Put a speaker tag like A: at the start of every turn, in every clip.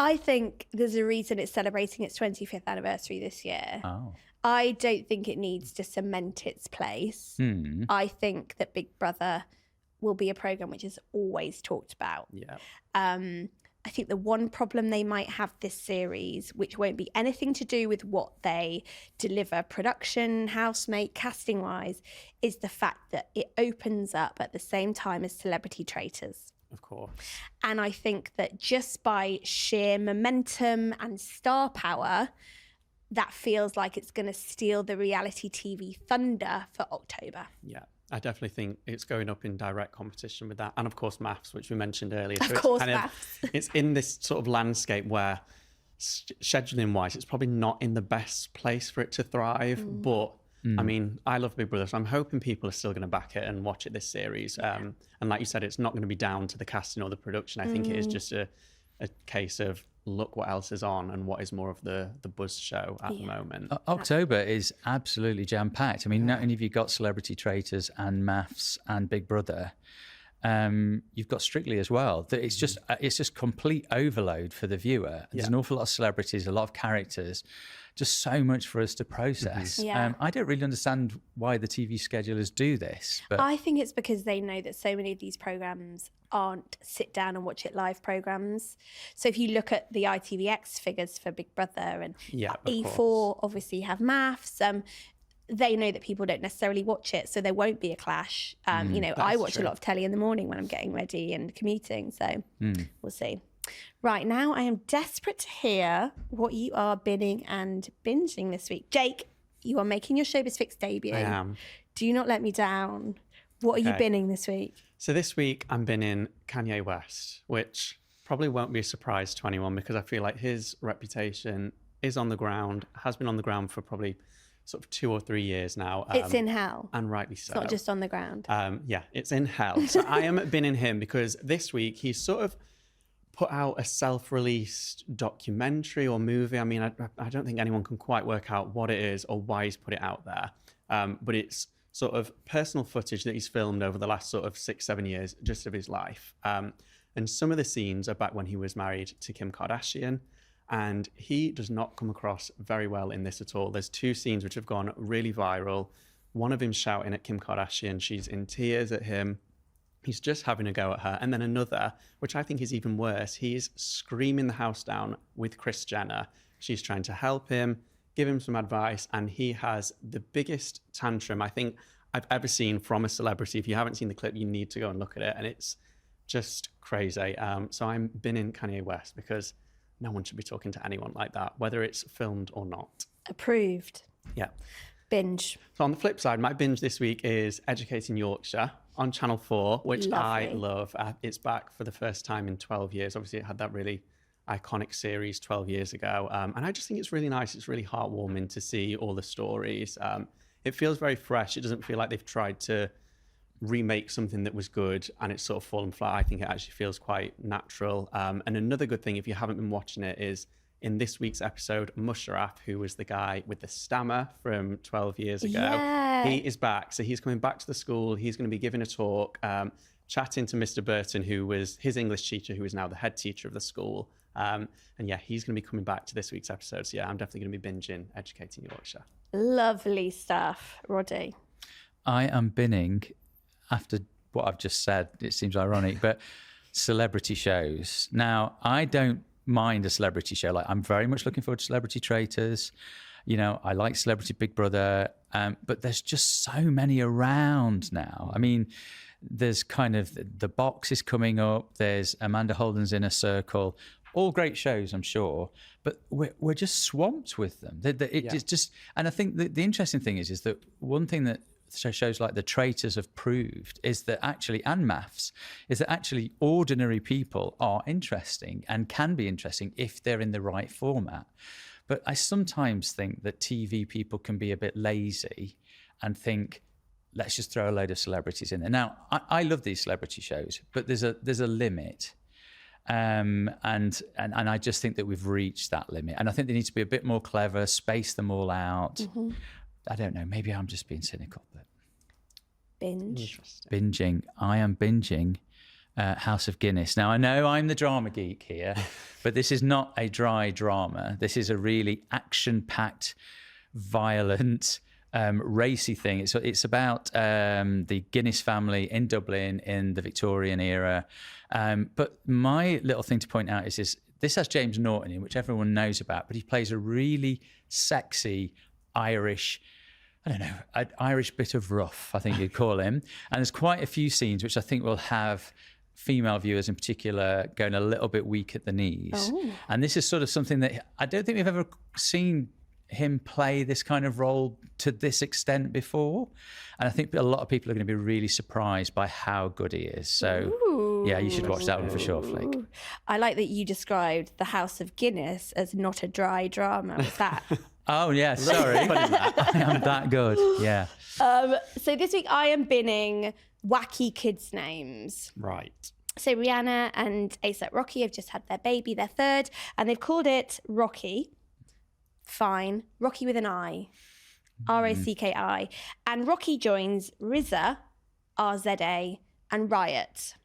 A: I think there's a reason it's celebrating its 25th anniversary this year.
B: Oh.
A: I don't think it needs to cement its place. I think that Big Brother will be a programme which is always talked about.
C: Yeah.
A: I think the one problem they might have this series, which won't be anything to do with what they deliver production, housemate, casting wise, is the fact that it opens up at the same time as Celebrity Traitors.
C: Of course.
A: And I think that just by sheer momentum and star power, that feels like it's going to steal the reality TV thunder for October.
C: Yeah. I definitely think it's going up in direct competition with that. And of course, MAFS, which we mentioned earlier.
A: Of course, MAFS.
C: It's in this sort of landscape where scheduling wise, it's probably not in the best place for it to thrive. But I mean, I love Big Brother, so I'm hoping people are still going to back it and watch it this series. And like you said, it's not going to be down to the casting or the production. I think it is just a case of look what else is on and what is more of the buzz show at the moment.
B: October is absolutely jam-packed. I mean, not only have you got Celebrity Traitors and MAFS and Big Brother, you've got Strictly as well. It's just complete overload for the viewer. There's an awful lot of celebrities, a lot of characters, just so much for us to process. I don't really understand why the TV schedulers do this. But
A: I think it's because they know that so many of these programmes aren't sit down and watch it live programmes. So if you look at the ITVX figures for Big Brother and E4 obviously have MAFS, they know that people don't necessarily watch it, so there won't be a clash. You know, I watch a lot of telly in the morning when I'm getting ready and commuting, so we'll see. Right, now I am desperate to hear what you are binning and binging this week. Jake, you are making your Showbiz Fix debut.
C: I am.
A: Do not let me down. What are you binning this week?
C: So this week I'm binning Kanye West, which probably won't be a surprise to anyone because I feel like his reputation is on the ground, has been on the ground for probably sort of 2 or 3 years now.
A: It's in hell.
C: And rightly so.
A: It's not just on the ground.
C: Yeah, it's in hell. So I am binning him because this week he's sort of put out a self-released documentary or movie. I mean, I don't think anyone can quite work out what it is or why he's put it out there. But it's sort of personal footage that he's filmed over the last sort of 6-7 years just of his life. And some of the scenes are back when he was married to Kim Kardashian. And he does not come across very well in this at all. There's 2 scenes which have gone really viral. One of him shouting at Kim Kardashian. She's in tears at him. He's just having a go at her. And then another, which I think is even worse, he's screaming the house down with Kris Jenner. She's trying to help him, give him some advice, and he has the biggest tantrum I think I've ever seen from a celebrity. If you haven't seen the clip, you need to go and look at it. And it's just crazy. So I'm binning Kanye West because no one should be talking to anyone like that, whether it's filmed or not.
A: Approved.
C: Yeah.
A: Binge.
C: So on the flip side, my binge this week is Educating Yorkshire on Channel 4, which I love. It's back for the first time in 12 years. Obviously, it had that really iconic series 12 years ago. And I just think it's really nice. It's really heartwarming to see all the stories. It feels very fresh. It doesn't feel like they've tried to remake something that was good and it's sort of fallen flat. I think it actually feels quite natural. And another good thing, if you haven't been watching it, is in this week's episode, Musharraf, who was the guy with the stammer from 12 years ago, he is back. So he's coming back to the school. He's going to be giving a talk, chatting to Mr. Burton, who was his English teacher, who is now the head teacher of the school. And yeah, he's going to be coming back to this week's episode. So yeah, I'm definitely going to be binging Educating Yorkshire.
A: Lovely stuff. Roddy?
B: I am binning, after what I've just said, it seems ironic, but celebrity shows. Now, I don't mind a celebrity show. Like, I'm very much looking forward to Celebrity Traitors. You know, I like Celebrity Big Brother, but there's just so many around now. I mean, there's kind of the Box is coming up. There's Amanda Holden's Inner Circle. All great shows, I'm sure, but we're just swamped with them. It's just, and I think the interesting thing is that one thing that shows like The Traitors have proved is that actually, and MAFS, is that actually ordinary people are interesting and can be interesting if they're in the right format. But I sometimes think that TV people can be a bit lazy and think, let's just throw a load of celebrities in there. Now, I love these celebrity shows, but there's a limit. And I just think that we've reached that limit. And I think they need to be a bit more clever, space them all out. Mm-hmm. I don't know, maybe I'm just being cynical, but
A: binge.
B: Binging. I am binging House of Guinness. Now, I know I'm the drama geek here, but this is not a dry drama. This is a really action-packed, violent, racy thing. It's about the Guinness family in Dublin in the Victorian era. But my little thing to point out is this has James Norton in, which everyone knows about, but he plays a really sexy Irish, I don't know, an Irish bit of rough, I think you'd call him. And there's quite a few scenes which I think will have female viewers in particular going a little bit weak at the knees. Oh. And this is sort of something that I don't think we've ever seen him play this kind of role to this extent before. And I think a lot of people are going to be really surprised by how good he is. So yeah, you should watch that one for sure, Flick.
A: I like that you described the House of Guinness as not a dry drama. Was that?
B: Oh yeah, sorry. I am that good. Yeah.
A: So this week I am binning wacky kids' names.
C: Right.
A: So Rihanna and A$AP Rocky have just had their baby, their third, and they've called it Rocky. Fine. Rocky with an I. R-O-C-K-I. And Rocky joins RZA, R-Z-A, and Riot.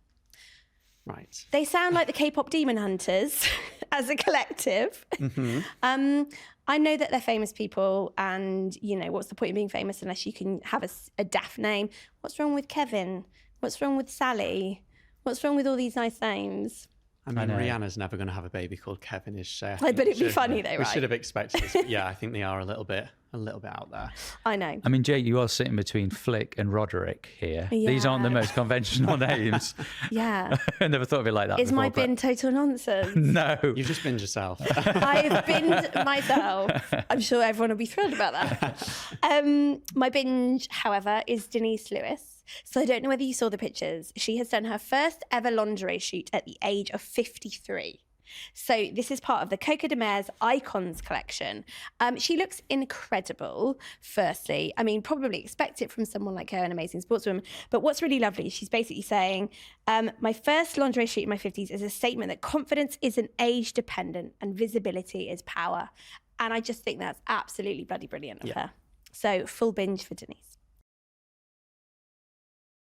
C: Right.
A: They sound like the K-pop Demon Hunters as a collective. Mm-hmm. I know that they're famous people, and, you know, what's the point of being famous unless you can have a daft name? What's wrong with Kevin? What's wrong with Sally? What's wrong with all these nice names?
C: I mean, Rihanna's never going to have a baby called Kevin, is she?
A: But it'd be funny though, right?
C: We should have expected this. But yeah, I think they are a little bit out there.
A: I know.
B: I mean, Jake, you are sitting between Flick and Roderick here. Yeah. These aren't the most conventional names.
A: Yeah.
B: I never thought of it like that.
A: Is my bin total nonsense?
B: No.
C: You've just binned yourself.
A: I've binned myself. I'm sure everyone will be thrilled about that. My binge, however, is Denise Lewis. So I don't know whether you saw the pictures. She has done her first ever lingerie shoot at the age of 53. So this is part of the Coco de Mer's Icons collection. She looks incredible, firstly. I mean, probably expect it from someone like her, an amazing sportswoman. But what's really lovely is she's basically saying, my first lingerie shoot in my 50s is a statement that confidence isn't age dependent and visibility is power. And I just think that's absolutely bloody brilliant of her. So full binge for Denise.